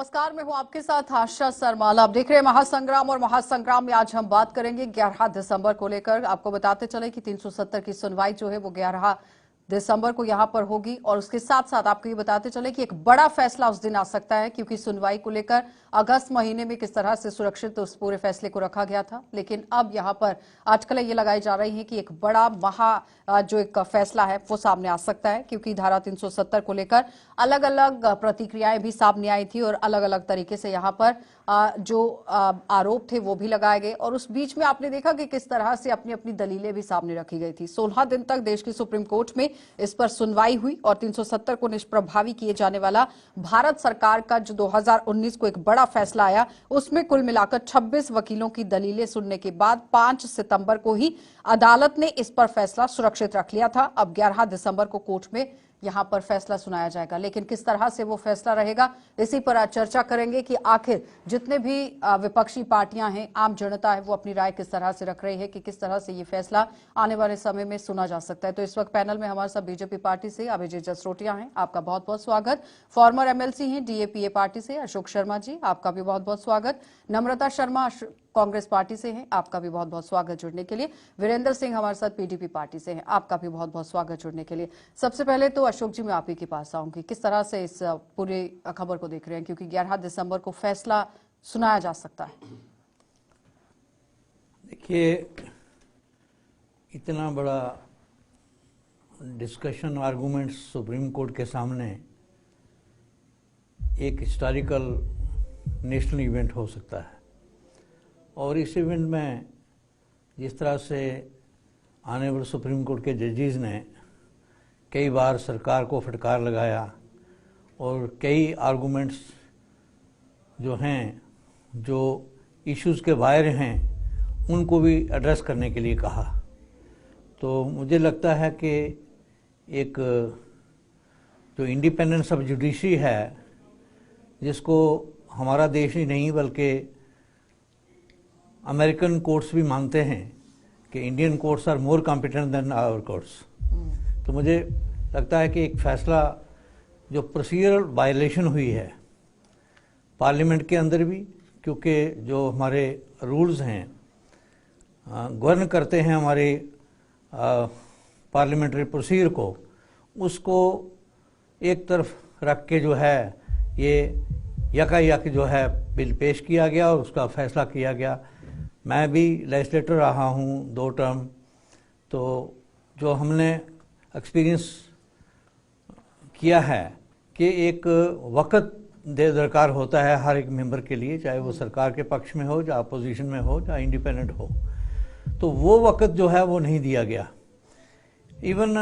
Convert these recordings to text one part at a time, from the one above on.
नमस्कार, मैं हूं आपके साथ आशा सरमाला। आप देख रहे हैं महासंग्राम और महासंग्राम में आज हम बात करेंगे 11 दिसंबर को लेकर। आपको बताते चले कि 370 की सुनवाई जो है वो 11 दिसंबर को यहां पर होगी और उसके साथ साथ आपको ये बताते चले कि एक बड़ा फैसला उस दिन आ सकता है, क्योंकि सुनवाई को लेकर अगस्त महीने में किस तरह से सुरक्षित उस पूरे फैसले को रखा गया था, लेकिन अब यहां पर अटकलें ये लगाई जा रही हैं कि एक बड़ा जो एक फैसला है वो सामने आ सकता है, क्योंकि धारा 370 को लेकर अलग अलग प्रतिक्रियाएं भी सामने आई थी और अलग अलग तरीके से यहां पर जो आरोप थे वो भी लगाए गए। और उस बीच में आपने देखा कि किस तरह से अपनी अपनी दलीलें भी सामने रखी गई थी। 16 दिन तक देश की सुप्रीम कोर्ट में इस पर सुनवाई हुई और 370 को निष्प्रभावी किए जाने वाला भारत सरकार का जो 2019 को एक बड़ा फैसला आया, उसमें कुल मिलाकर 26 वकीलों की दलीलें सुनने के बाद 5 सितंबर को ही अदालत ने इस पर फैसला सुरक्षित रख लिया था। अब 11 दिसंबर को कोर्ट में यहां पर फैसला सुनाया जाएगा, लेकिन किस तरह से वो फैसला रहेगा, इसी पर आज चर्चा करेंगे कि आखिर जितने भी विपक्षी पार्टियां हैं, आम जनता है, वो अपनी राय किस तरह से रख रही है कि किस तरह से ये फैसला आने वाले समय में सुना जा सकता है। तो इस वक्त पैनल में हमारे साथ बीजेपी पार्टी से अभिजीत जसरोटिया हैं, आपका बहुत बहुत स्वागत। फॉर्मर एमएलसी हैं डीएपीए पार्टी से अशोक शर्मा जी, आपका भी बहुत बहुत स्वागत। नम्रता शर्मा कांग्रेस पार्टी से हैं, आपका भी बहुत बहुत स्वागत जुड़ने के लिए। वीरेंद्र सिंह हमारे साथ पीडीपी पार्टी से हैं, आपका भी बहुत बहुत स्वागत जुड़ने के लिए। सबसे पहले तो अशोक जी, मैं आप ही के पास आऊंगी, किस तरह से इस पूरे खबर को देख रहे हैं, क्योंकि 11 दिसंबर को फैसला सुनाया जा सकता है। देखिए, इतना बड़ा डिस्कशन आर्गुमेंट्स सुप्रीम कोर्ट के सामने एक हिस्टोरिकल नेशनल इवेंट हो सकता है, और इस इवेंट में जिस तरह से ऑनरेबल सुप्रीम कोर्ट के जजेस ने कई बार सरकार को फटकार लगाया और कई आर्गुमेंट्स जो हैं, जो इश्यूज़ के बाहर हैं, उनको भी एड्रेस करने के लिए कहा, तो मुझे लगता है कि एक जो इंडिपेंडेंस ऑफ जुडिशरी है, जिसको हमारा देश ही नहीं बल्कि अमेरिकन कोर्ट्स भी मानते हैं कि Indian courts are more competent than our courts, तो मुझे लगता है कि एक फ़ैसला जो प्रोसीजरल वायलेशन हुई है पार्लियामेंट के अंदर भी, क्योंकि जो हमारे रूल्स हैं गवर्न करते हैं हमारे पार्लियामेंट्री प्रोसीजर को, उसको एक तरफ रख के जो है ये यकायक जो है बिल पेश किया गया और उसका फैसला किया गया। मैं भी लेजिस्लेटर रहा हूँ 2 टर्म, तो जो हमने एक्सपीरियंस किया है कि एक वक्त दरकार होता है हर एक मेंबर के लिए, चाहे वो सरकार के पक्ष में हो, या अपोजिशन में हो, या इंडिपेंडेंट हो, तो वो वक्त जो है वो नहीं दिया गया। इवन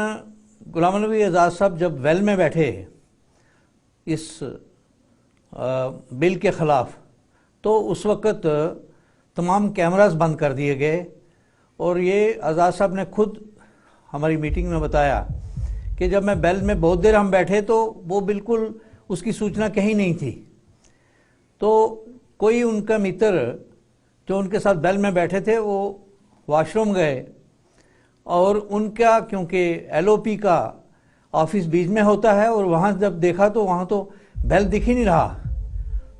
गुलाम नबी आज़ाद साहब जब वेल में बैठे इस बिल के ख़िलाफ़, तो उस वक्त तमाम कैमरास बंद कर दिए गए, और ये आज़ाद साहब ने खुद हमारी मीटिंग में बताया कि जब मैं बेल में बहुत देर हम बैठे तो वो बिल्कुल उसकी सूचना कहीं नहीं थी। तो कोई उनका मित्र जो उनके साथ बेल में बैठे थे वो वॉशरूम गए, और उनका क्योंकि एलओपी का ऑफिस बीच में होता है, और वहाँ जब देखा तो वहाँ तो बेल दिख ही नहीं रहा।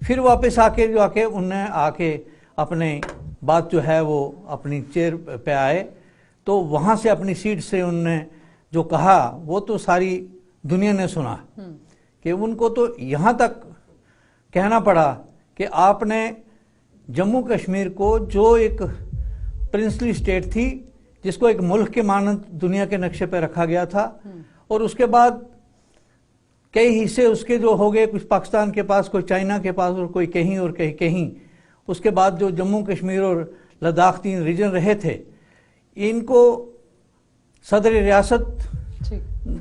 फिर वापस आके उन्हें आके अपने बात जो है वो अपनी चेयर पे आए, तो वहाँ से अपनी सीट से उन्होंने जो कहा वो तो सारी दुनिया ने सुना कि उनको तो यहाँ तक कहना पड़ा कि आपने जम्मू कश्मीर को, जो एक प्रिंसली स्टेट थी, जिसको एक मुल्क के मानद दुनिया के नक्शे पर रखा गया था, और उसके बाद कई हिस्से उसके जो हो गए, कुछ पाकिस्तान के पास, कोई चाइना के पास, और कोई कहीं और कहीं कहीं, उसके बाद जो जम्मू कश्मीर और लद्दाख 3 रीजन रहे थे, इनको सदर रियासत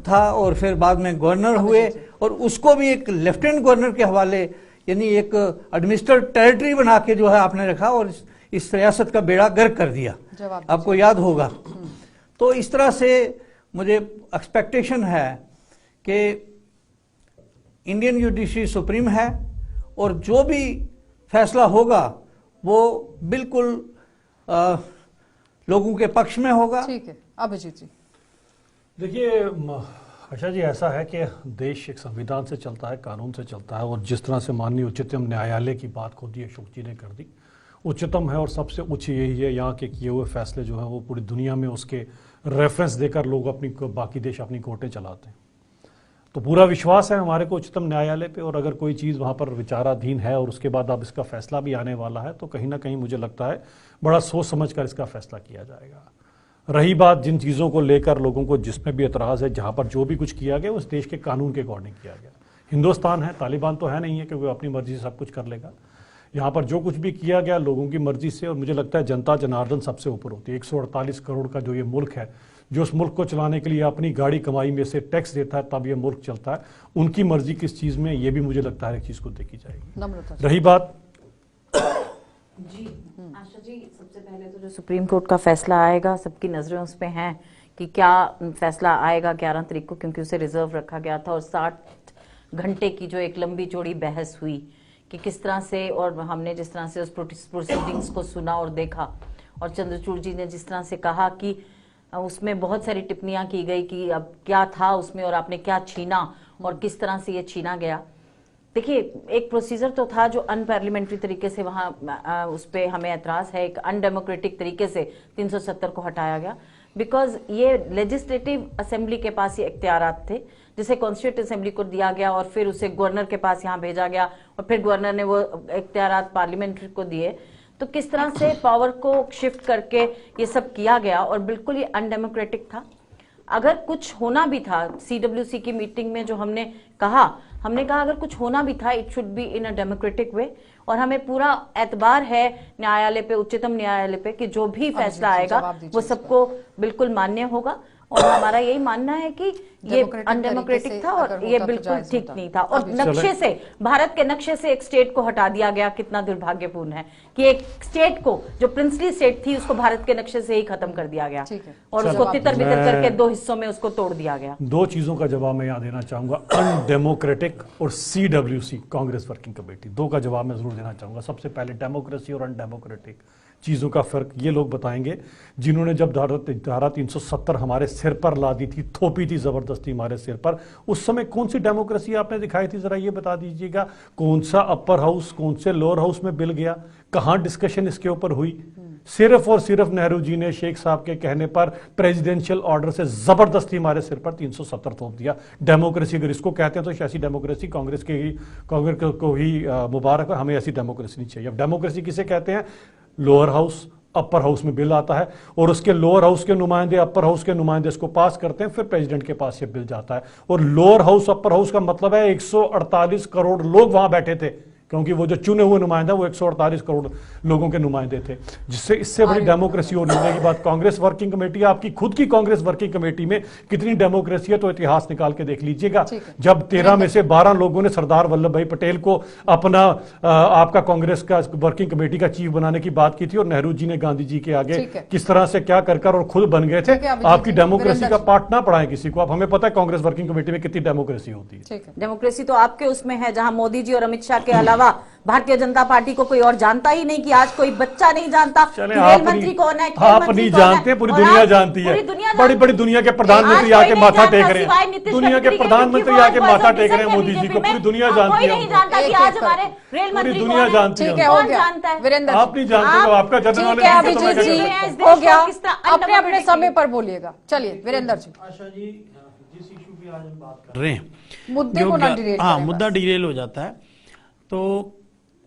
था और फिर बाद में गवर्नर हुए, और उसको भी एक लेफ्टिनेंट गवर्नर के हवाले, यानी एक एडमिनिस्ट्रेटिव टेरिटरी बना के जो है आपने रखा, और इस रियासत का बेड़ा गर्क कर दिया, आपको याद होगा। तो इस तरह से मुझे एक्सपेक्टेशन है कि इंडियन जुडिशरी सुप्रीम है, और जो भी फैसला होगा वो बिल्कुल लोगों के पक्ष में होगा। ठीक है, अभिजीत जी। देखिए, आशा जी, ऐसा है कि देश एक संविधान से चलता है, कानून से चलता है, और जिस तरह से माननीय उच्चतम न्यायालय की बात खुद ही अशोक जी ने कर दी, उच्चतम है और सबसे उच्च यही है। यहाँ के किए हुए फैसले जो हैं वो पूरी दुनिया में उसके रेफरेंस देकर लोग अपनी बाकी देश अपनी कोर्टें चलाते हैं। तो पूरा विश्वास है हमारे को उच्चतम न्यायालय पे, और अगर कोई चीज़ वहाँ पर विचाराधीन है और उसके बाद अब इसका फैसला भी आने वाला है, तो कहीं ना कहीं मुझे लगता है बड़ा सोच समझ कर इसका फैसला किया जाएगा। रही बात जिन चीज़ों को लेकर लोगों को जिसमें भी एतराज़ है, जहाँ पर जो भी कुछ किया गया उस देश के कानून के अकॉर्डिंग किया गया। हिंदुस्तान है, तालिबान तो है नहीं है कि वो अपनी मर्जी से सब कुछ कर लेगा। यहाँ पर जो कुछ भी किया गया लोगों की मर्जी से, और मुझे लगता है जनता जनार्दन सबसे ऊपर होती है। 148 करोड़ का जो ये मुल्क है, जो उस मुल्क को चलाने के लिए अपनी गाड़ी कमाई में से टैक्स देता है तब ये मुल्क चलता है, उनकी मर्जी किस चीज़ में, ये भी मुझे लगता है एक चीज़ को देखी जाएगी। रही बात जी आशा जी, सबसे पहले तो जो सुप्रीम कोर्ट का फैसला आएगा, सबकी नजरें उस पे हैं कि क्या फैसला आएगा 11 तारीख को, क्योंकि उसे रिजर्व रखा गया था। और 60 घंटे की जो एक लंबी चौड़ी बहस हुई कि किस तरह से, और हमने जिस तरह से उस प्रोसीडिंग्स को सुना और देखा, और चंद्रचूड़ जी ने जिस तरह से कहा कि उसमें बहुत सारी टिप्पणियां की गई कि अब क्या था उसमें और आपने क्या छीना और किस तरह से ये छीना गया। देखिए, एक प्रोसीजर तो था जो अनपार्लियामेंट्री तरीके से वहां उस पर हमें एतराज है। एक अनडेमोक्रेटिक तरीके से 370 को हटाया गया, बिकॉज ये लेजिस्लेटिव असेंबली के पास ये इख्तियारात थे, जिसे कॉन्स्टिट्यूंट असेंबली को दिया गया और फिर उसे गवर्नर के पास यहाँ भेजा गया, और फिर गवर्नर ने वो इख्तियारात पार्लियामेंट्री को दिए। तो किस तरह से पावर को शिफ्ट करके ये सब किया गया, और बिल्कुल ये अनडेमोक्रेटिक था। अगर कुछ होना भी था, CWC की मीटिंग में जो हमने कहा अगर कुछ होना भी था, it should be in a democratic वे। और हमें पूरा एतबार है न्यायालय पे, उच्चतम न्यायालय पे, कि जो भी फैसला आएगा वो सबको बिल्कुल मान्य होगा। और हमारा यही मानना है कि ये अनडेमोक्रेटिक था और ये बिल्कुल ठीक नहीं था। और नक्शे से, भारत के नक्शे से एक स्टेट को हटा दिया गया। कितना दुर्भाग्यपूर्ण है कि एक स्टेट को, जो प्रिंसली स्टेट थी, उसको भारत के नक्शे से ही खत्म कर दिया गया और उसको तितर बितर करके 2 हिस्सों में उसको तोड़ दिया गया। 2 चीजों का जवाब मैं यहाँ देना चाहूंगा, अनडेमोक्रेटिक और CWC कांग्रेस वर्किंग कमेटी, 2 का जवाब मैं जरूर देना चाहूंगा। सबसे पहले डेमोक्रेसी और अनडेमोक्रेटिक चीज़ों का फ़र्क ये लोग बताएंगे, जिन्होंने जब धारा 370 हमारे सिर पर ला दी थी, थोपी थी ज़बरदस्ती हमारे सिर पर, उस समय कौन सी डेमोक्रेसी आपने दिखाई थी, ज़रा ये बता दीजिएगा। कौन सा अपर हाउस, कौन से लोअर हाउस में बिल गया, कहाँ डिस्कशन इसके ऊपर हुई? सिर्फ और सिर्फ नेहरू जी ने शेख साहब के कहने पर प्रेसिडेंशियल ऑर्डर से ज़बरदस्ती हमारे सिर पर 370 थोप दिया। डेमोक्रेसी अगर इसको कहते हैं तो ऐसी डेमोक्रेसी कांग्रेस को ही मुबारक है। हमें ऐसी डेमोक्रेसी नहीं चाहिए। अब डेमोक्रेसी किसे कहते हैं? लोअर हाउस अपर हाउस में बिल आता है और उसके लोअर हाउस के नुमाइंदे अपर हाउस के नुमाइंदे इसको पास करते हैं, फिर प्रेसिडेंट के पास ये बिल जाता है। और लोअर हाउस अपर हाउस का मतलब है 148 करोड़ लोग वहां बैठे थे, क्योंकि वो जो चुने हुए नुमाइंदा वो 148 करोड़ लोगों के नुमाइंदे थे, जिससे इससे बड़ी डेमोक्रेसी और मिलने की बात। कांग्रेस वर्किंग कमेटी, आपकी खुद की कांग्रेस वर्किंग कमेटी में कितनी डेमोक्रेसी है तो इतिहास निकाल के देख लीजिएगा। जब 13 में से 12 लोगों ने सरदार वल्लभ भाई पटेल को अपना आपका कांग्रेस का वर्किंग कमेटी का चीफ बनाने की बात की थी, और नेहरू जी ने गांधी जी के आगे किस तरह से क्या कर और खुद बन गए थे। आपकी डेमोक्रेसी का पार्ट ना पढ़ाएं किसी को। आप हमें पता है कांग्रेस वर्किंग कमेटी में कितनी डेमोक्रेसी होती है। डेमोक्रेसी तो आपके उसमें है, जहां मोदी जी और अमित शाह के अलावा भारतीय जनता पार्टी को कोई और जानता ही नहीं, कि आज कोई बच्चा नहीं जानता रेल मंत्री कौन है, आप नहीं जानते, पूरी दुनिया जानती है। बड़ी बड़ी दुनिया के प्रधानमंत्री आके माथा टेक रहे हैं, दुनिया के प्रधानमंत्री आके माथा टेक रहे हैं मोदी जी को, पूरी दुनिया जानती है। पूरी दुनिया जानती है, कौन जानता है? वीरेंद्र, आप नहीं जानते, आपका जनरल अभिजीत जी हो गया, अपने अपने समय पर बोलिएगा। चलिए वीरेंद्र जी। आशा जी, जिस इशू की आज हम बात कर रहे हैं, मुद्दे को ना डिरेल करें, मुद्दा डिरेल हो जाता है। तो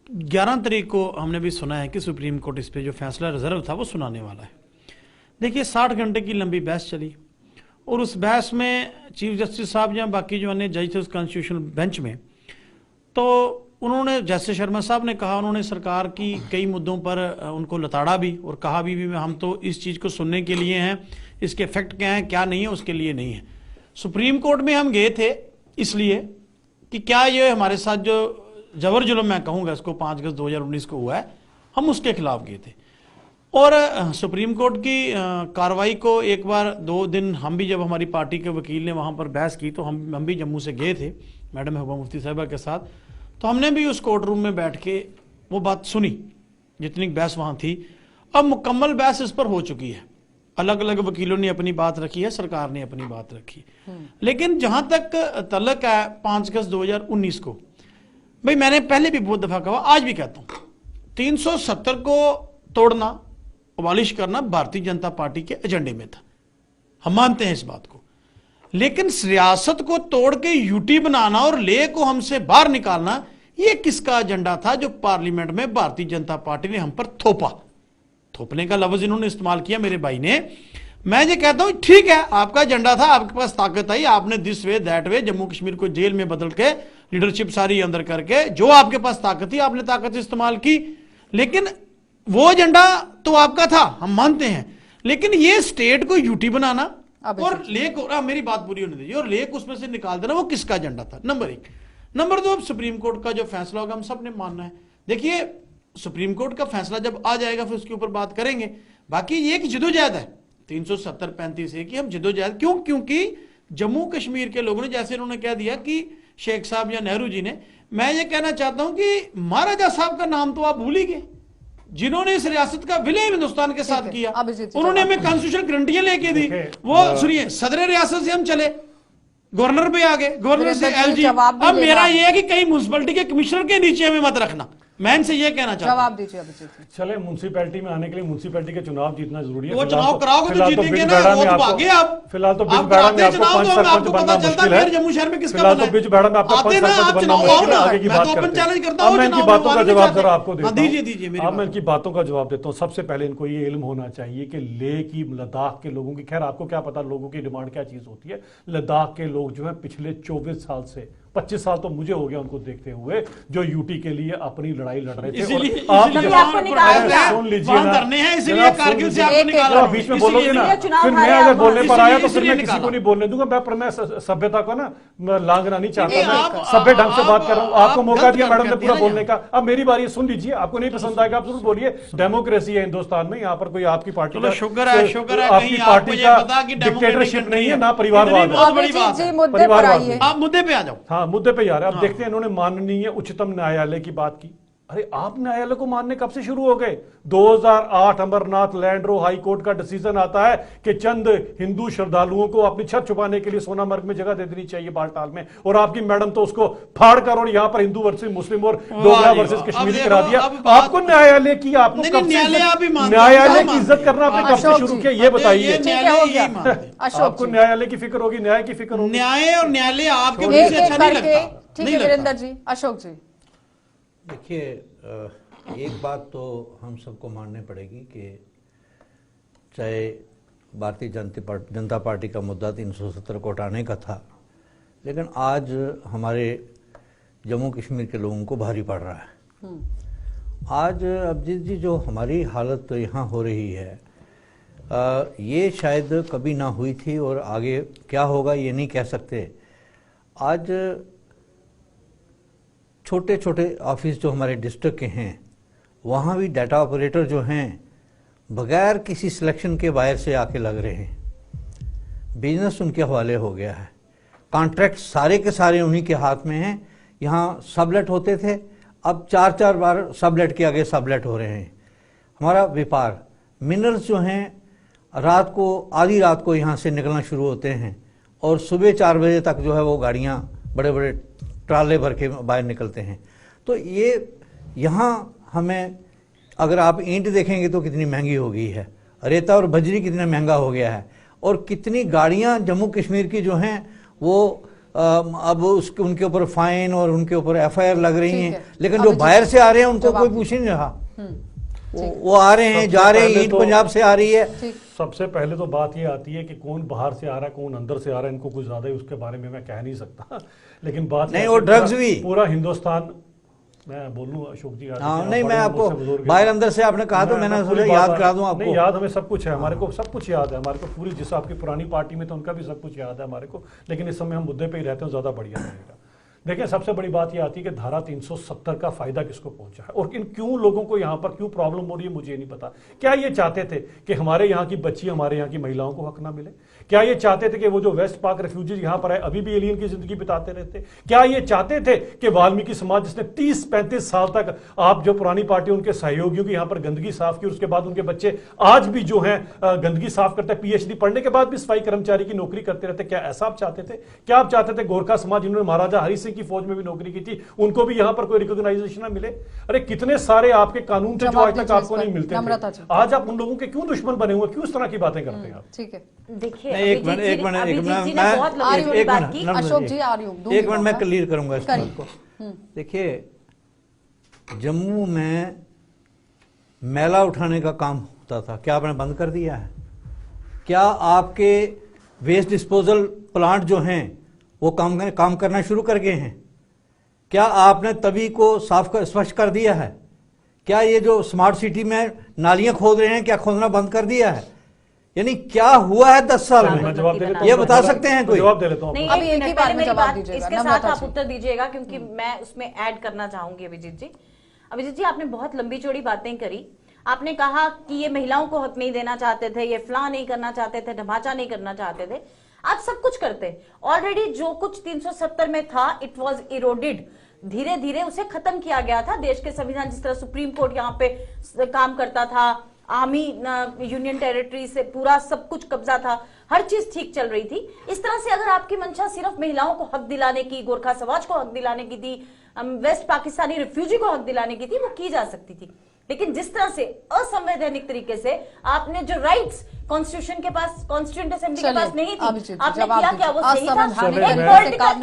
11 तारीख को हमने भी सुना है कि सुप्रीम कोर्ट इस पे जो फैसला रिजर्व था वो सुनाने वाला है। देखिए, 60 घंटे की लंबी बहस चली और उस बहस में चीफ जस्टिस साहब या बाकी जो अन्य जज थे उस कॉन्स्टिट्यूशनल बेंच में, तो उन्होंने, जैसे शर्मा साहब ने कहा, उन्होंने सरकार की कई मुद्दों पर उनको लताड़ा भी और कहा भी हम तो इस चीज़ को सुनने के लिए हैं, इसके इफेक्ट क्या हैं क्या नहीं है उसके लिए नहीं है। सुप्रीम कोर्ट में हम गए थे इसलिए कि क्या ये हमारे साथ जो जबर जुल्म, मैं कहूँगा इसको, 5 अगस्त 2019 को हुआ है, हम उसके खिलाफ गए थे। और सुप्रीम कोर्ट की कार्रवाई को एक बार 2 दिन हम भी, जब हमारी पार्टी के वकील ने वहाँ पर बहस की, तो हम भी जम्मू से गए थे मैडम महबूबा मुफ्ती साहिबा के साथ, तो हमने भी उस कोर्ट रूम में बैठ के वो बात सुनी जितनी बहस वहाँ थी। अब मुकम्मल बहस इस पर हो चुकी है अलग अलग वकीलों ने अपनी बात रखी है, सरकार ने अपनी बात रखी है। लेकिन जहां तक तल्लक है 5 अगस्त 2019 को, भाई मैंने पहले भी बहुत दफा कहा, आज भी कहता हूं, 370 को तोड़ना, अबॉलिश करना भारतीय जनता पार्टी के एजेंडे में था, हम मानते हैं इस बात को। लेकिन रियासत को तोड़ के यूटी बनाना और ले को हमसे बाहर निकालना, यह किसका एजेंडा था जो पार्लियामेंट में भारतीय जनता पार्टी ने हम पर थोपा? थोपने का लफ्ज इन्होंने इस्तेमाल किया मेरे भाई ने। मैं ये कहता हूं ठीक है, आपका एजेंडा था, आपके पास ताकत आई, आपने this way that way Jammu Kashmir को जेल में बदल के लीडरशिप सारी अंदर करके, जो आपके पास ताकत थी आपने ताकत इस्तेमाल की। लेकिन वो एजेंडा तो आपका था, हम मानते हैं, लेकिन ये स्टेट को यूटी बनाना और लेक, मेरी बात पूरी होने दीजिए, और लेक उसमें से निकाल देना, वो किसका एजेंडा था? नंबर 1। नंबर 2, अब सुप्रीम कोर्ट का जो फैसला होगा हम सब ने मानना है। देखिए सुप्रीम कोर्ट का फैसला जब आ जाएगा फिर उसके ऊपर बात करेंगे। बाकी ये एक जिदोजहद है 370-35 ए की, हम जिदोजहद क्यों? क्योंकि जम्मू कश्मीर के लोगों ने, जैसे उन्होंने कह दिया कि शेख साहब या नेहरू जी ने, मैं ये कहना चाहता हूं कि महाराजा साहब का नाम तो आप भूल ही गए, जिन्होंने इस रियासत का विलय हिंदुस्तान के साथ किया। उन्होंने हमें कॉन्स्टिट्यूशनल गारंटियां लेके दी। वो सुनिए, सदर रियासत से हम चले, गवर्नर पे आ गए, गवर्नर से एलजी। अब मेरा ये है कि कई म्युनिसिपैलिटी के कमिश्नर के नीचे हमें मत रखना, मैं इनसे ये कहना चाहता हूं। जवाब दीजिए अभिजीत जी। चले, म्युनिसिपैलिटी में आने के लिए म्युनिसिपैलिटी के चुनाव जीतना जरूरी है। वो चुनाव कराओगे तो जीतेंगे ना, वो तो भागे आप। फिलहाल तो आप कराते हैं चुनाव तो आपको पता चलता है फिर जम्मू शहर में किसका बना है। फिलहाल तो बिजबेड़ा में आपका आते ना आप चुनाव आओ ना, आगे की मैं बात तो ओपन करते हैं। चैलेंज करता हूं। अब मैं इनकी बातों का जवाब जरा आपको देता हूं। दीजिए मेरी अब मैं बात। इनकी बातों का जवाब देता हूं। सबसे पहले इनको ये इल्म होना चाहिए कि लेह की, लद्दाख के लोगों की, खैर आपको क्या पता लोगों की डिमांड क्या चीज होती है। लद्दाख के लोग जो है पिछले 24 साल से, 25 साल तो मुझे हो गया उनको देखते हुए, जो यूटी के लिए अपनी लड़ाई लड़ रहे थे। इसीलिए आपको निकाला, सुन लीजिए ना, धरने हैं, इसीलिए कारगिल से आपको निकाला। बीच में बोलोगे ना, फिर मैं अगर बोलने पर आया तो फिर मैं किसी को नहीं बोलने दूंगा। मैं सभ्यता को ना लांघना नहीं चाहता, मैं सभ्य ढंग से बात कर रहा हूँ। आपको मौका दिया मैडम ने पूरा बोलने का, अब मेरी बारी, सुन लीजिए। आपको नहीं पसंद आएगा आप जरूर बोलिए, डेमोक्रेसी है हिंदुस्तान में, यहाँ पर कोई आपकी पार्टी का, शुक्र है आपकी पार्टी का डिक्टेटरशिप नहीं है, ना परिवारवाद है। आप मुद्दे पे आ जाओ। हाँ, मुद्दे पे आ रहे हैं। आप देखते हैं इन्होंने माननीय उच्चतम न्यायालय की बात की। अरे आप न्यायालय को मानने कब से शुरू हो गए? 2008 अमरनाथ लैंड रो हाई कोर्ट का डिसीजन आता है कि चंद हिंदू श्रद्धालुओं को अपनी छत छुपाने के लिए सोनामर्ग में जगह दे देनी चाहिए, बालटाल में, और आपकी मैडम तो उसको फाड़ कर और यहाँ पर हिंदू वर्सेस मुस्लिम और डोगरा वर्सेस कश्मीर करा दिया। आपको न्यायालय की, आपको न्यायालय की इज्जत करना आपने कब से शुरू किया, ये बताइए। आपको न्यायालय की फिक्र होगी, न्याय की फिक्र होगी। न्याय और न्यायालय आपके मुझे अच्छा नहीं लगता। ठीक है वीरेंद्र जी। अशोक जी, देखिए, एक बात तो हम सबको माननी पड़ेगी कि चाहे भारतीय जनता पार्टी का मुद्दा 370 को हटाने का था, लेकिन आज हमारे जम्मू कश्मीर के लोगों को भारी पड़ रहा है। आज अभिजीत जी, जो हमारी हालत यहाँ हो रही है, ये शायद कभी ना हुई थी, और आगे क्या होगा ये नहीं कह सकते। आज छोटे छोटे ऑफिस जो हमारे डिस्ट्रिक्ट के हैं, वहाँ भी डाटा ऑपरेटर जो हैं बगैर किसी सिलेक्शन के बाहर से आके लग रहे हैं। बिजनेस उनके हवाले हो गया है, कॉन्ट्रैक्ट सारे के सारे उन्हीं के हाथ में हैं। यहाँ सबलेट होते थे, अब 4-4 बार सबलेट के आगे सबलेट हो रहे हैं। हमारा व्यापार, मिनरल्स जो हैं, रात को, आधी रात को यहाँ से निकलना शुरू होते हैं, और सुबह 4 बजे तक जो है वो गाड़ियाँ बड़े बड़े ट्राले भर के बाहर निकलते हैं। तो ये यहाँ हमें, अगर आप ईंट देखेंगे तो कितनी महंगी हो गई है, रेता और बजरी कितना महंगा हो गया है, और कितनी गाड़ियाँ जम्मू कश्मीर की जो हैं वो अब उसके उनके ऊपर फाइन और उनके ऊपर FIR लग रही हैं, लेकिन जो बाहर से आ रहे हैं उनको कोई पूछ ही नहीं रहा। वो आ रहे हैं, जा रहे हैं, ईंट पंजाब से आ रही है। सबसे पहले तो बात ये आती है कि कौन बाहर से आ रहा है, कौन अंदर से आ रहा है, इनको कुछ ज्यादा उसके बारे में मैं कह नहीं सकता। लेकिन बात नहीं, और ड्रग्स भी पूरा हिंदुस्तान, मैं बोलूँ अशोक जी, नहीं, मैं आपको बाहर अंदर से आपने कहा तो मैंने सोचा याद करा दूं आपको। नहीं, याद हमें सब कुछ है, हमारे को सब कुछ याद है, हमारे को पूरी, जिस आपकी पुरानी पार्टी में तो उनका भी सब कुछ याद है हमारे को, लेकिन इस समय हम मुद्दे पे ही रहते हैं, ज्यादा बढ़िया रहेगा। देखिए, सबसे बड़ी बात यह आती है कि धारा 370 का फायदा किसको पहुंचा है और क्यों लोगों को यहां पर क्यों प्रॉब्लम हो रही है, मुझे नहीं पता। क्या ये चाहते थे कि हमारे यहाँ की बच्ची, हमारे यहाँ की महिलाओं को हक ना मिले? क्या ये चाहते थे कि वो जो वेस्ट पाक रेफ्यूजीज यहां पर है अभी भी एलियन की जिंदगी बिताते रहते? क्या ये चाहते थे कि वाल्मीकि समाज जिसने 30-35 साल तक, आप जो पुरानी पार्टी उनके सहयोगियों की यहां पर गंदगी साफ की, उसके बाद उनके बच्चे आज भी जो है गंदगी साफ करते हैं, पीएचडी पढ़ने के बाद भी सफाई कर्मचारी की नौकरी करते रहते? क्या ऐसा आप चाहते थे? क्या आप चाहते थे गोरखा समाज जिन्होंने महाराजा हरि सिंह की फौज में भी नौकरी की थी, उनको भी यहां पर कोई रिकॉग्नाइजेशन ना मिले? अरे कितने सारे आपके कानून थे जो आज तक आपको नहीं मिलते थे। आज आप उन लोगों के क्यों दुश्मन बने हुए, क्यों इस तरह की बातें करते हैं आप? ठीक है, देखिए एक मिनट अशोक जी आ रही हूँ, एक मिनट मैं क्लियर करूंगा इस बात को। देखिए, जम्मू में मैला उठाने का काम होता था, क्या आपने बंद कर दिया है? क्या आपके वेस्ट डिस्पोजल प्लांट जो हैं वो काम करना शुरू कर गए हैं? क्या आपने तभी को स्वच्छ कर दिया है? क्या ये जो स्मार्ट सिटी में नालियां खोद रहे हैं, क्या खोदना बंद कर दिया है? यानी क्या हुआ है 10 साल में, ये बता सकते हैं कोई? जवाब दे लेता हूं। नहीं, अभी एक ही बार में जवाब दीजिएगा, इसके नम्रता साथ आप जी। उत्तर दीजिएगा, क्योंकि मैं उसमें ऐड करना चाहूंगी। अभिजीत जी, आपने बहुत लंबी चौड़ी बातें करी। आपने कहा कि ये महिलाओं को हक नहीं देना चाहते थे, ये फलां नहीं करना चाहते थे, ढमाचा नहीं करना चाहते थे। आज सब कुछ करते। ऑलरेडी जो कुछ 370 में था, इट वॉज इरोडेड। धीरे धीरे उसे खत्म किया गया था। देश के संविधान, जिस तरह सुप्रीम कोर्ट यहाँ पे काम करता था, आर्मी यूनियन टेरिटरी से पूरा सब कुछ कब्जा था, हर चीज ठीक चल रही थी। इस तरह से अगर आपकी मंशा सिर्फ महिलाओं को हक दिलाने की, गोरखा समाज को हक दिलाने की थी, वेस्ट पाकिस्तानी रिफ्यूजी को हक दिलाने की थी, वो की जा सकती थी। लेकिन जिस तरह से असंवैधानिक तरीके से आपने जो राइट्स कॉन्स्टिट्यूशन के पास, कॉन्स्टिट्यूंट असेंबली के पास नहीं थी, आपने किया क्या? वो सही था?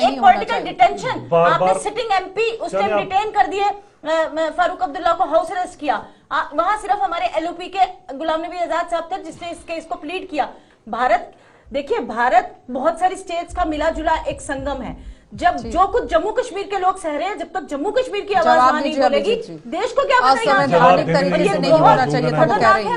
एक पॉलिटिकल डिटेंशन, आपने सिटिंग एमपी उस टाइम डिटेन कर दिए, फारूक अब्दुल्ला को हाउस अरेस्ट किया। वहां सिर्फ हमारे एलओपी के गुलाम नबी आजाद साहब थे जिसने इस केस को प्लीड किया। भारत, देखिए, भारत बहुत सारी स्टेट्स का मिला जुला एक संगम है। जब जो कुछ जम्मू कश्मीर के लोग सह रहे हैं, जब तक जम्मू कश्मीर की आवाज वहां नहीं बोलेगी, देश को क्या पता? असंवैधानिक तरीके से नहीं होना चाहिए था, वो कह रही है।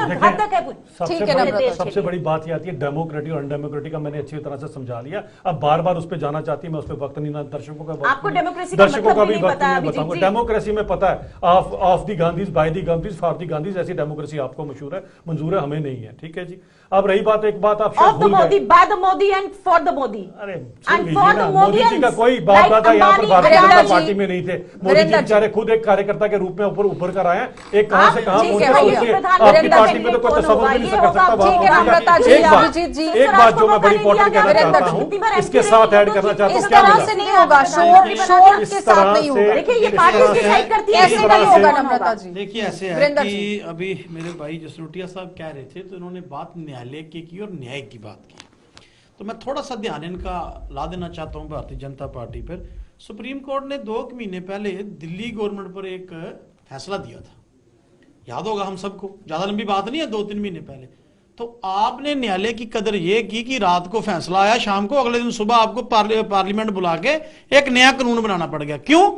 ठीक है नम्रता, सबसे बड़ी बात ये आती है डेमोक्रेटिक और अनडेमोक्रेटिक का मैंने अच्छी तरह से समझा लिया। अब बार बार उस पर जाना चाहती, मैं उस पर वक्त नहीं, ना दर्शकों का आपको डेमोक्रेसी का मतलब भी नहीं पता है। बताऊंगा डेमोक्रेसी में पता है, of the Gandhi's, by the Gandhi's, for the Gandhi's, ऐसी डेमोक्रेसी आपको मशहूर है, मंजूर है, हमें नहीं है। ठीक है जी। अब रही बात, एक बात आप शायद भूल गए, Modi, by the Modi and for the Modi. अरे and for the Modi ji का कोई बाप दादा यहाँ पर भारतीय जनता पार्टी में नहीं थे। मोदी जी बेचारे खुद एक कार्यकर्ता के रूप में ऊपर उभर कर आए हैं। एक कहां से कहां पहुंचे, आपकी पार्टी में तो कोई तस्वीर भी नहीं कर सकता। एक बात जो मैं बड़ी इंपॉर्टेंट कहना चाहता हूँ, इसके साथ ऐड करना चाहता हूँ, क्या तरह से नहीं होगा, शोर के साथ नहीं होगा। देखिए, ये पार्टी डिसाइड करती है, ऐसे नहीं होगा नम्रता जी। देखिए, ऐसे है कि अभी मेरे भाई जसरोटिया साहब कह रहे थे, तो उन्होंने बात न्यायालय की और न्याय की बात की, तो मैं थोड़ा सा ध्यान इनका ला देना चाहता हूं भारतीय जनता पार्टी पर। सुप्रीम कोर्ट ने 2 महीने पहले दिल्ली गवर्नमेंट पर एक फैसला दिया था, याद होगा हम सबको, ज्यादा लंबी बात नहीं है, 2-3 महीने पहले। तो आपने न्यायालय की कदर ये की कि रात को फैसला आया, शाम को, अगले दिन सुबह आपको पार्लियामेंट बुला के एक नया कानून बनाना पड़ गया। क्यों?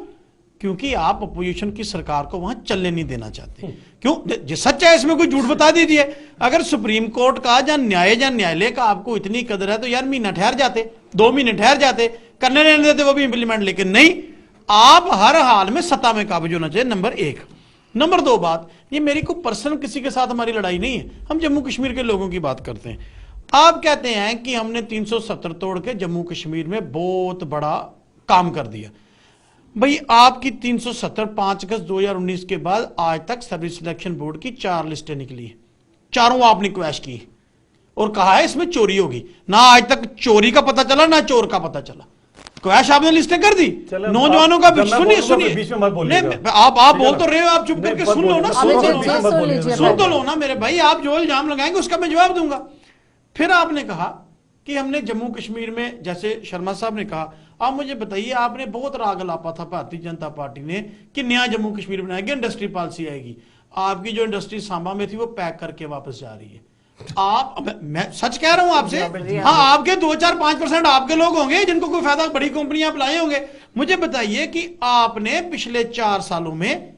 क्योंकि आप अपोजिशन की सरकार को वहां चलने नहीं देना चाहते। क्यों? जो सच है इसमें कोई झूठ बता दीजिए। अगर सुप्रीम कोर्ट का या न्यायालय का आपको इतनी कदर है तो यार महीना ठहर जाते, 2 महीने ठहर जाते, करने नहीं देते वो भी इंप्लीमेंट। लेकिन नहीं, आप हर हाल में सत्ता में काबिज होना चाहिए, नंबर 1। नंबर 2 बात, ये मेरी को पर्सनल किसी के साथ हमारी लड़ाई नहीं है, हम जम्मू कश्मीर के लोगों की बात करते हैं। आप कहते हैं कि हमने 370 तोड़ के जम्मू कश्मीर में बहुत बड़ा काम कर दिया। भाई, आपकी 370 5 अगस्त 2019 के बाद आज तक सर्विस सिलेक्शन बोर्ड की 4 लिस्टें निकली है, चारों आपने क्वैश की और कहा है इसमें चोरी होगी। ना आज तक चोरी का पता चला, ना चोर का पता चला। क्वैश आपने लिस्टें कर दी। नौजवानों का सुनिए आप बोल तो रहे हो, आप चुप करके सुन लो ना, सुन तो लो ना मेरे भाई। आप जो इल्जाम लगाएंगे उसका मैं जवाब दूंगा। फिर आपने कहा कि हमने जम्मू कश्मीर में, जैसे शर्मा साहब ने कहा, आप मुझे बताइए, आपने बहुत राग लापा था भारतीय जनता पार्टी ने कि नया जम्मू कश्मीर बनाएगी, इंडस्ट्री पॉलिसी आएगी। आपकी जो इंडस्ट्री सांबा में थी वो पैक करके वापस जा रही है। मैं सच कह रहा हूं आपसे। हाँ, आपके 2-4-5% आपके लोग होंगे जिनको कोई फायदा, बड़ी कंपनियां आप लाए होंगे। मुझे बताइए कि आपने पिछले 4 सालों में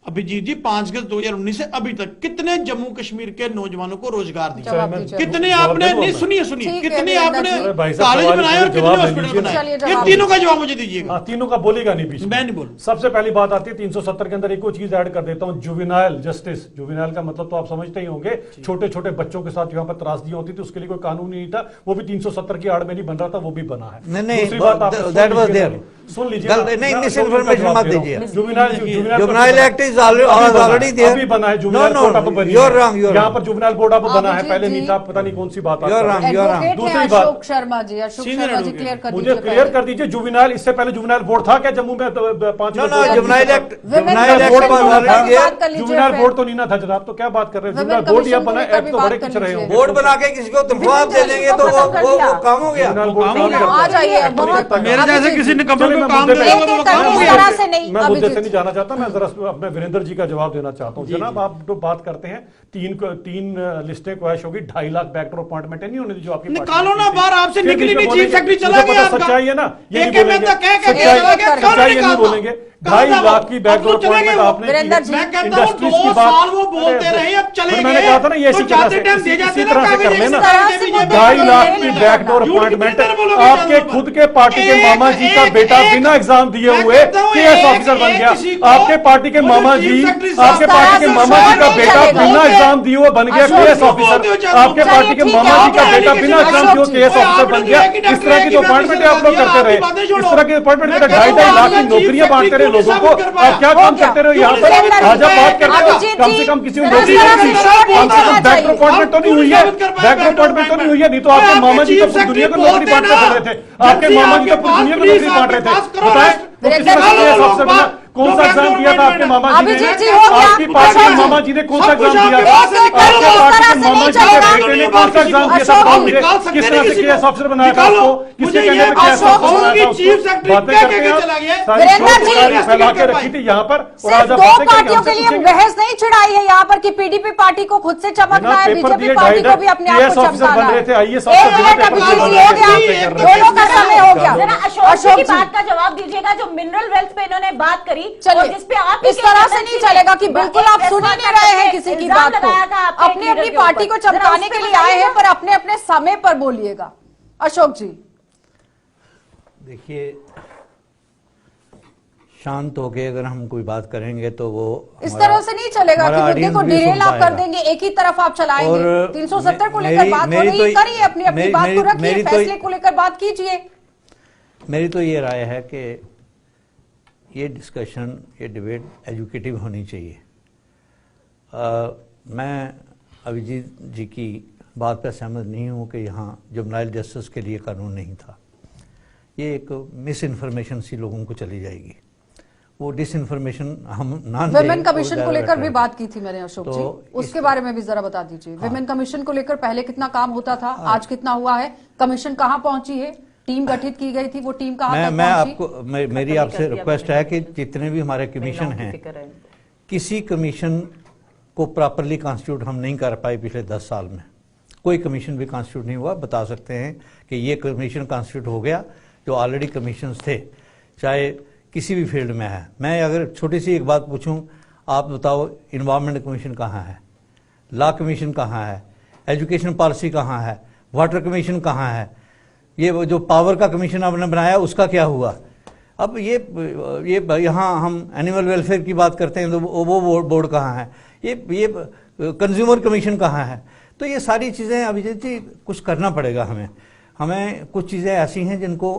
अभिजीत जी 5 अगस्त 2019 से अभी तक कितने जम्मू कश्मीर के नौजवानों को रोजगार दिया, जवाब दीजिए। कितने जवाब आपने, दे दो नहीं मैं। सुनिए ठीक है, कितने वीरेंद्र आपने जी। अरे भाई साहब, कॉलेज सवाल बनाए और कितने जवाब दे हॉस्पिटल दीजिए ना। बनाए, चलिए, ये जवाब तीनों का जवाब मुझे दीजिएगा। हाँ, तीनों का बोलेगा नहीं बीच में। मैं नहीं बोलूं। सबसे पहली बात आती है 370 के अंदर एक और चीज ऐड कर देता हूं, जुवेनाइल जस्टिस। जुवेनाइल का मतलब तो आप समझते ही होंगे, छोटे छोटे बच्चों के साथ यहाँ पर त्रासदी होती थी, उसके लिए कोई कानून नहीं था, वो भी 370 की आड़ में नहीं बन रहा था, वो भी बना है। नहीं, दूसरी बात आप that was there. सुन लीजिए गलत- नहीं, misinformation मत दीजिए। Juvenile act is already there. अभी बना है, नो जुवेनाइल नो कोर्ट अब बनी यू है। आर रॉन्ग, यू आर यहाँ पर जुवेनाइल बोर्ड अब बना है, अभिजीत पहले जी। नहीं था, पता नहीं कौन सी बात You are wrong, you are wrong. Advocate दूसरी हैं बात- Ashok Sharma ji, Ashok Senior Sharma ji advocate। Clear कर मुझे दीजिए क्लियर पहले। कर दीजिए, जुवेनाइल इससे पहले जुवेनाइल बोर्ड था क्या जम्मू में? 5 no no juvenile act Women juvenile Commission act को ऑलरेडी बात देयर। कर लीजिए जुवेनाइल फिर। बोर्ड तो नहीं ना था जनाब, तो क्या बात कर रहे हैं? Women जुवेनाइल बोर्ड या Commission बना को लेकर एक्ट भी तो बात बड़े कर कुछ रहे लीजिए। होंगे। बोर्ड बना के किसी को तनख्वाह दे देंगे तो वो काम हो गया। जुवेनाइल बोर्ड काम हो काम गया। करता आ है। जाइए, बहुत मेरे जैसे किसी ने कमर चलिए, को मैं काम मुद्दे दिया पे- तो वो एक-एक काम हो करके गया। इस तरह से नहीं, मैं मुद्दे से अभिजीत। नहीं जाना चाहता, मैं जरा अपने वीरेंद्र जी का जवाब देना चाहता हूँ। जनाब आप तो बात करते हैं तीन लिस्टें क्रैश होगी, 2.5 लाख बैकडोर अपॉइंटमेंट नहीं होने दी जो आपकी निकालो ना बाहर, आपसे फिर निकली बीच में नहीं, चीफ बोलेंगे, सेक्रेटरी चला मुझे गया पता आपका। सच्चाई है ना, ये एक नहीं में तो बोलेंगे। कह के सच्चाई- चला गया, क्यों सच्चाई ये नहीं निकालता? बोलेंगे। कहाँ 2.5 था वो? लाख की अब बैकडोर तो चले गए अपॉइंटमेंट वो। आपने वीरेंद्र जी। मैं कहता हूँ इंडस्ट्रीज 2 की बात- साल वो बोलते रहे, अब चले फिर गए। मैंने कहा था ना ये तो इसी तरह जाते से टाइम दे इसी जाते तरह ना, से कर कागज लेना। इस तरह से मुझे 2.5 लाख की बोलेंगे। बैकडोर झूठ अपॉइंटमेंट कितने बोलोगे आपके चैनल पर? खुद के पार्टी के एक- मामा जी का एक- बेटा एक- बिना एग्जाम दिए मैं हुए कहता हूँ, केएस एक- ऑफिसर बन एक गया। किसी को- आपके पार्टी के वो मामा जो जी चीफ सेक्रेटरी आपके साहब पार्टी के तरह से मामा जी का नहीं बेटा चलेगा। बिना एग्जाम दिए हुए बन गया अशोक केएस जी, ऑफिसर। बोलते हो चैनल आपके पर। पार्टी के चलिए, मामा जी ठीक का है, बेटा लेकिन बिना एग्जाम अशोक दिए जी, केएस ओए, ऑफिसर आपने बन तो गया। एक ही इस तरह की जो डॉक्टर अपॉइंटमेंट की आप लोग बातें करते रहे, छोड़ो। इस तरह के अपॉइंटमेंट मैं करते कहता हूँ, 2.5 लाख की चीफ नौकरियां बांटते रहे सेक्रेटरी लोगों को। साबित कर आप क्या पाया। काम करते रहे यहाँ पर? वीरेंद्र जी, आज आप बात करते हो अभिजीत कम जी, से कम किसी इस को तरह से नौकरी शोर नहीं कम से होना कम बैकडोर चाहिए। अपॉइंटमेंट तो नहीं हुई है, बैकडोर अपॉइंटमेंट तो नहीं हुई है, नहीं तो आपके मामा जी तो पूरी दुनिया को नौकरी बांटते चल रहे थे। आपके मामा जी तो पूरी दुनिया को नौकरी बांट रहे थे। बताएं वो किस तरह से सबसे बड़ा कौन सा एग्जाम दिया था आपके मामा जी ने? अभिजीत जी, हो गया। आपकी पार्टी अशोक के जी, मामा जी ने कौन सा सब कुछ एग्जाम दिया आपके था? पास है। आपके एक पार्टी तरह के से मामा नहीं जी के चलेगा। बेटे ने कौन सा एग्जाम दिया था? अशोक बताओ जी, मुझे निकाल सकते किस तरह से किसी केएस को। ऑफिसर बनाया था निकालो। आपको? किसने मुझे कहने ये पे केएस अशोक ऑफिसर जी, बनाया था चीफ उसको? सेक्रेटरी बातें क्या करते कहके हैं चला गया? आप। सारी वीरेंद्र झूठ जी, फैला फैला के रखी थी यहाँ पर और आज सिर्फ आप 2 बातें करके पार्टियों हमसे के लिए पूछेंगे। बहस नहीं छिड़ाई है यहाँ पर कि पीडीपी पार्टी को खुद से चमकना है, पेपर बीजेपी दिए पार्टी को भी 2.5 अपने आप केएस को ऑफिसर चमकाना बन रहे थे, है। आईएएस ऑफिसर बिना पेपर दिए अभिजीत बन जी, रहे हो थे, गया, बातें कर रहे थे। दोनों का समय हो गया। जरा अशोक जी अशोक की जी, बात का जवाब दीजिएगा, जो मिनरल वेल्थ पे इन्होंने बात करी और चलिए, जिस पे आप इस तरह से नहीं चलेगा कि बिल्कुल आप सुन ही नहीं रहे हैं किसी की बात को। अपनी अपनी पार्टी को चमकाने के लिए आए हैं, पर अपने अपने समय पर बोलिएगा। अशोक जी, देखिए शांत होके अगर हम कोई बात करेंगे तो वो इस तरह से नहीं चलेगा कि मुद्दे को डिरेल आप कर देंगे, एक ही तरफ आप चलाएंगे। 370 को लेकर बात हो रही है, करिए अपनी अपनी बात को रखिए, फैसले को लेकर बात कीजिए। मेरी तो ये राय है कि ये डिस्कशन, ये डिबेट एजुकेटिव होनी चाहिए। मैं अभिजीत जी की बात पर सहमत नहीं हूँ कि यहाँ जुवेनाइल जस्टिस के लिए कानून नहीं था। ये एक मिस इन्फॉर्मेशन सी लोगों को चली जाएगी, वो डिसइंफॉर्मेशन हम ना दें, विमेन वो कमीशन को ज़्यादा लेकर बेटर भी है। बात की थी मैंने अशोक तो जी, उसके बारे में भी जरा बता दीजिए। विमेन कमीशन को लेकर पहले कितना काम होता था, आज कितना हुआ है, कमीशन कहाँ पहुंची है, टीम गठित की गई थी, वो टीम कहाँ तक मैं पहुंची? आपको मेरी आपसे रिक्वेस्ट है कि जितने भी हमारे कमीशन हैं, किसी कमीशन को प्रॉपरली कॉन्स्टिट्यूट हम नहीं कर पाए पिछले 10 साल में। कोई कमीशन भी कॉन्स्टिट्यूट नहीं हुआ। बता सकते हैं कि ये कमीशन कॉन्स्टिट्यूट हो गया जो ऑलरेडी कमीशन थे, चाहे किसी भी फील्ड में है। मैं अगर छोटी सी एक बात पूछूं, आप बताओ इन्वायरमेंट कमीशन कहाँ है, लॉ कमीशन कहाँ है, एजुकेशन पॉलिसी कहाँ है, वाटर कमीशन कहाँ है, ये वो जो पावर का कमीशन आपने बनाया उसका क्या हुआ? अब ये यहाँ हम एनिमल वेलफेयर की बात करते हैं तो वो बोर्ड कहाँ है, ये कंज्यूमर कमीशन कहाँ है? तो ये सारी चीज़ें अभिजीत जी कुछ करना पड़ेगा हमें कुछ चीज़ें ऐसी हैं जिनको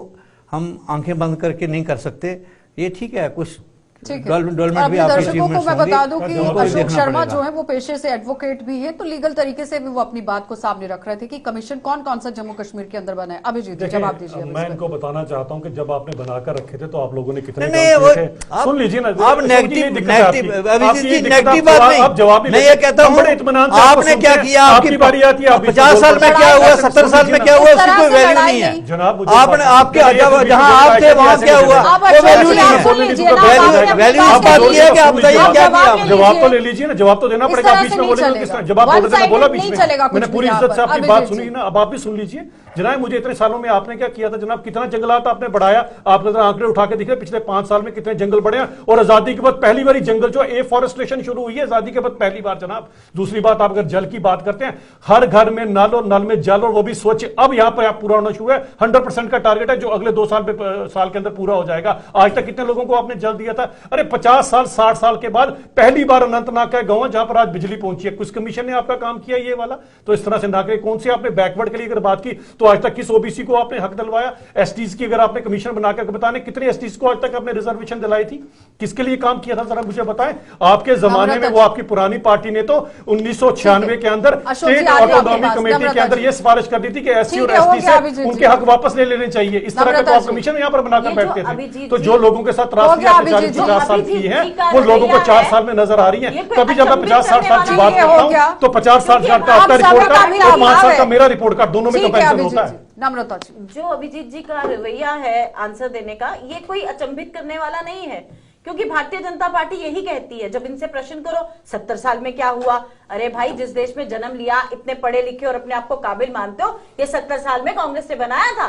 हम आंखें बंद करके नहीं कर सकते। ये ठीक है, कुछ ठीक है। डेवलपमेंट अभी भी आपके दर्शकों को achievements मैं बता दूं होंगे, कि उनको भी अशोक देखना शर्मा पड़ेगा। जो है वो पेशे से एडवोकेट भी है, तो लीगल तरीके से भी वो अपनी बात को सामने रख रहे थे कि कमीशन कौन कौन सा जम्मू कश्मीर के अंदर बना है। अभिजीत जी, जवाब दीजिए। मैं इनको बताना चाहता हूं कि जब आपने बनाकर रखे थे तो आप लोगों ने कितने नहीं, काम वो किए थे। आप- सुन लीजिए ना, आप नेगेटिव अभिजीत जी नेगेटिव बात बात नहीं, जवाब मैं ये कहता हूँ आपने क्या किया, आपकी बारी आती है, 50 साल में क्या हुआ, 70 साल में क्या हुआ, उसकी कोई वैल्यू नहीं है। जनाब आपने आपके जहाँ आप थे वहाँ क्या हुआ, वो वैल्यू नहीं है। अपनी वैल्यू बात आप बात करिए। किया कि आप बताइए आप क्या जवाब किया ले आपने? जवाब तो ले लीजिए ना, जवाब तो देना इस पड़ेगा। तरह बीच से में नहीं बोलेंगे किस चलेगा। तरह जवाब One बोल रहे थे, बोला sided बीच नहीं में। चलेगा कुछ मैंने भी पूरी यहाँ इज्जत से पर। आपकी अभिजीत बात जी। सुनी ना, अब आप भी सुन लीजिए। जनाब मुझे इतने सालों में आपने क्या किया था जनाब, कितना जंगलात आपने बढ़ाया, आपने जरा आंकड़े उठा के दिखे पिछले 5 साल में कितने जंगल बढ़े हैं। और आजादी के बाद पहली बार जंगल जो एफॉरेस्टेशन शुरू हुई है आजादी के बाद पहली बार जनाब। दूसरी बात, आप अगर जल की बात करते हैं, हर घर में नल और नल में जल, और वो भी स्वच्छ। अब यहां पर पूरा होना शुरू है। 100% का टारगेट है जो अगले 2 साल के अंदर पूरा हो जाएगा। आज तक कितने लोगों को आपने जल दिया था? अरे 50 साल 60 साल के बाद पहली बार अनंतनाग का गांव है जहां पर आज बिजली पहुंची है। कुछ कमीशन ने आपका काम किया ये वाला? तो इस तरह से ना करें। कौन से आपने बैकवर्ड के लिए अगर बात की तो आज तक किस ओबीसी को आपने हक दिलवाया? एसटीज की अगर आपने कमीशन बनाकर बताने कितने एसटीज को आज तक आपने रिजर्वेशन दिलाई थी? किसके लिए काम किया था जरा मुझे बताएं। आपके जमाने में वो आपकी पुरानी पार्टी ने तो 1996 के अंदर अशोक जी, स्टेट आ रही है ऑटोनॉमी आपके पास, कमेटी के नम्रता अंदर जी। ये सिफारिश कर दी थी कि एससी ठीक और है, हो एसटी गया अभिजीत से जी। उनके हक वापस ले लेने चाहिए। इस तरह का नम्रता तो आप जी। कमीशन यहाँ पर बनाकर ये जो बैठते थे। अभिजीत तो जी- जो लोगों के साथ हो त्रासदी गया आपने अभिजीत 40-50 साल जी। की है अभिजीत जी वो लोगों को का 4 रवैया साल में नजर आ रही ये है। कोई कभी जब मैं अचंभित 50-60 साल की करने बात वाला करता नहीं है। हूँ तो 50 साल क्योंकि का आप आपका सबका रिपोर्ट कार्ड भी और 5 साल है। का मेरा रिपोर्ट कार्ड, दोनों में ठीक है कंपेरिजन अभिजीत होता है। जी। नम्रता जी। जो अभिजीत जी का रवैया है आंसर देने का, ये कोई अचंभित करने वाला नहीं है, क्योंकि भारतीय जनता पार्टी यही कहती है जब इनसे प्रश्न करो 70 साल में क्या हुआ। अरे भाई, जिस देश में जन्म लिया, इतने पढ़े लिखे और अपने आप को काबिल मानते हो, ये 70 साल में कांग्रेस ने बनाया था।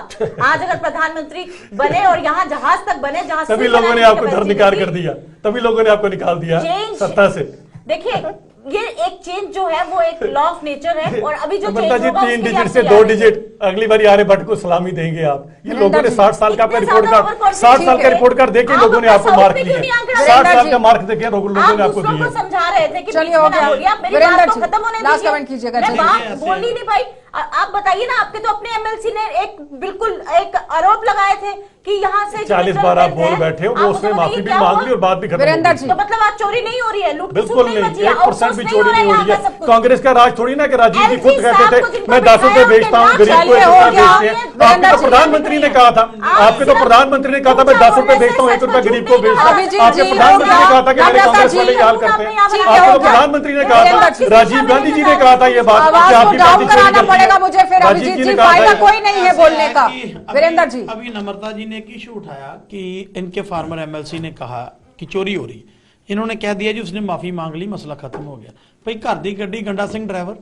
आज अगर प्रधानमंत्री बने और यहाँ जहाज तक बने जहां तभी सुई लोगों बनाने ने की आपको capacity धर्मनिकार थी। कर दिया, तभी लोगों ने आपको निकाल दिया Change- सत्ता से। देखिए, ये एक चेंज जो है वो एक लॉ ऑफ नेचर है, और अभी जो नम्रता चेंज जी होगा 3 उसके लिए डिजिट आप से तैयार 2 रहिए। डिजिट अगली बार आर्यभट्ट को सलामी देंगे आप। ये लोगों ने जी। 60 साल का आपका इतने रिपोर्ट ज्यादा कार्ड, overconfident 60 साल का है। रिपोर्ट कार्ड देके आप लोगों ने अपना आपको साउथ मार्क पे दिए। क्यों नहीं आंकड़ा 60 लगाते? साल का मार्क देके लोगों ने आप आपको दूसरों दिए। को समझा रहे थे कि चलिए, बीच हो में ना गया। बोलिए, आप मेरी वीरेंद्र बात तो जी, खत्म होने लास्ट दीजिए। कमेंट कीजिएगा, मैं चलिए। बात ऐसे- बोल ही नहीं पाई। आप बताइए ना, आपके तो अपने एमएलसी ने एक बिल्कुल एक आरोप लगाए थे कि यहाँ से 40 बार आप बोल बैठे हो, वो उसने माफी भी मांग ली और बात भी खत्म हो वीरेंद्र गई। जी। तो मतलब आज चोरी नहीं हो रही है, लूट बिल्कुल नहीं, मची है, 1% भी outsource चोरी नहीं हो यहाँ रही का सब है। कुछ। कांग्रेस का राज थोड़ी ना कि राजीव जी LC खुद कहते साहब थे को जिनको मैं 10 रुपए बिठाया, बेचता हूँ, उनके गरीब को नाम 1 हो रुपया गया। बेचते हैं। आपके वीरेंद्र तो जी, प्रधानमंत्री ने कहा था, आपके तो प्रधानमंत्री ने कहा था मैं 10 रुपए बेचता हूँ, 1 रुपया गरीब को बेचता हूँ। अभिजीत आपके जी, प्रधानमंत्री ने कहा था कि मेरे नम्रता कांग्रेस जी, वाले ये हाल करते हैं। ठीक है, आपके हो तो गया। प्रधानमंत्री ने कहा वीरेंद्र था, जी, राजीव गांधी जी ने कहा था ये बात आवाज कि को आपकी डाउन पार्टी चोरी कराना करती पड़ेगा है। मुझे फिर। राजीव अभिजीत जी जी, ने कहा फायदा था कोई नहीं है बोलने का। वीरेंद्र जी। अभी नम्रता जी ने एक इशू उठाया कि इनके फार्मर एमएलसी ने कहा कि चोरी हो रही। इन्होंने कह दिया जी उसने माफी मांग ली, मसला खत्म हो गया। भाई घर दी गड्डी गंडा सिंह ड्राइवर,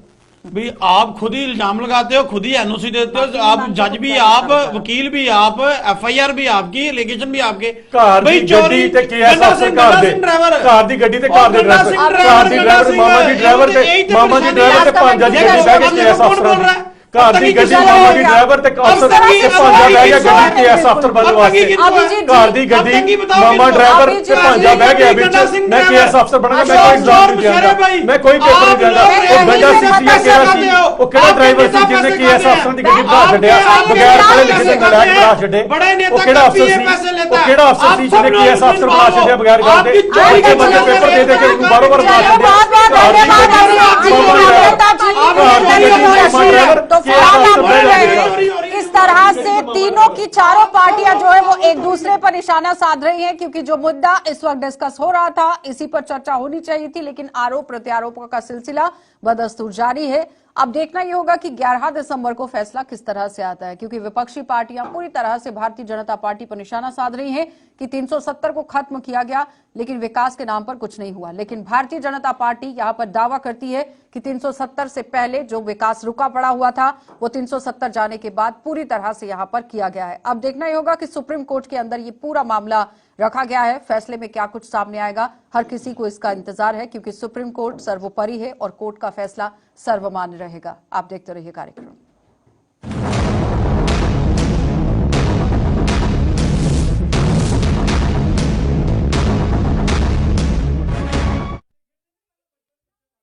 भाई आप खुद ही इल्जाम लगाते हो, खुद ही एनओसी देते हो, आप जज भी आप, वकील भी आप, एफआईआर भी आपकी, एलिगेशन भी आपके। कार भाई दी चोरी गड्डी ते केएस गंडा अफसर सिंह कार दे ड्राइवर, कार दी गड्डी ते कार दे गंडा ड्राइवर सिंह कार दी गंडा ड्राइवर सिंह, मामा जी ड्राइवर ते यही तो मामा जी परेशानी ड्राइवर ते है। भांजा जी ये गड्डी तो बैग केएस कौन अफसर बोल रहा है? कार दी गड्डी मामा जी ड्राइवर ते अफसर ते भांजा बैग गया गड्डी केएस अफसर बनने वास्ते अभिजीत कार दी जी, गड्डी मामा ड्राइवर ते भांजा बैग गया बिच मैं केएस अफसर बनूंगा मैं कोई एग्जाम नहीं देंगा मैं कोई पेपर नहीं देंगा वो गंडा सिंह सी केड़ा सी वो केड़ा ड्राइवर सी जिसने केएस अफसर दी गड्डी बना छड्या बगैर पढ़े लिखे दे नलायक बना छड्डे वो केड़ा अफसर सी वो केड़ा अफसर सी जिसने केएस अफसर बना छड्या बगैर गल दे उनके बंदे पेपर दे दे के बार-बार बना चलिए, छड्या बहुत बहुत धन्यवाद अभिजीत जी, नम्रता जी, वीरेंद्र जी। तो फिलहाल आप बोल रहे हैं किस तरह से तीनों की चारों पार्टियां जो है वो एक दूसरे पर निशाना साध रही हैं, क्योंकि जो मुद्दा इस वक्त डिस्कस हो रहा था इसी पर चर्चा होनी चाहिए थी, लेकिन आरोप प्रत्यारोपों का सिलसिला बदस्तूर जारी है। अब देखना ये होगा कि 11 दिसंबर को फैसला किस तरह से आता है, क्योंकि विपक्षी पार्टियां पूरी तरह से भारतीय जनता पार्टी पर निशाना साध रही हैं कि 370 को खत्म किया गया लेकिन विकास के नाम पर कुछ नहीं हुआ। लेकिन भारतीय जनता पार्टी यहां पर दावा करती है कि 370 से पहले जो विकास रुका पड़ा हुआ था वो 370 जाने के बाद पूरी तरह से यहां पर किया गया है। अब देखना ही होगा कि सुप्रीम कोर्ट के अंदर ये पूरा मामला रखा गया है, फैसले में क्या कुछ सामने आएगा, हर किसी को इसका इंतजार है, क्योंकि सुप्रीम कोर्ट सर्वोपरि है और कोर्ट का फैसला सर्वमान्य रहेगा। आप देखते रहिए कार्यक्रम।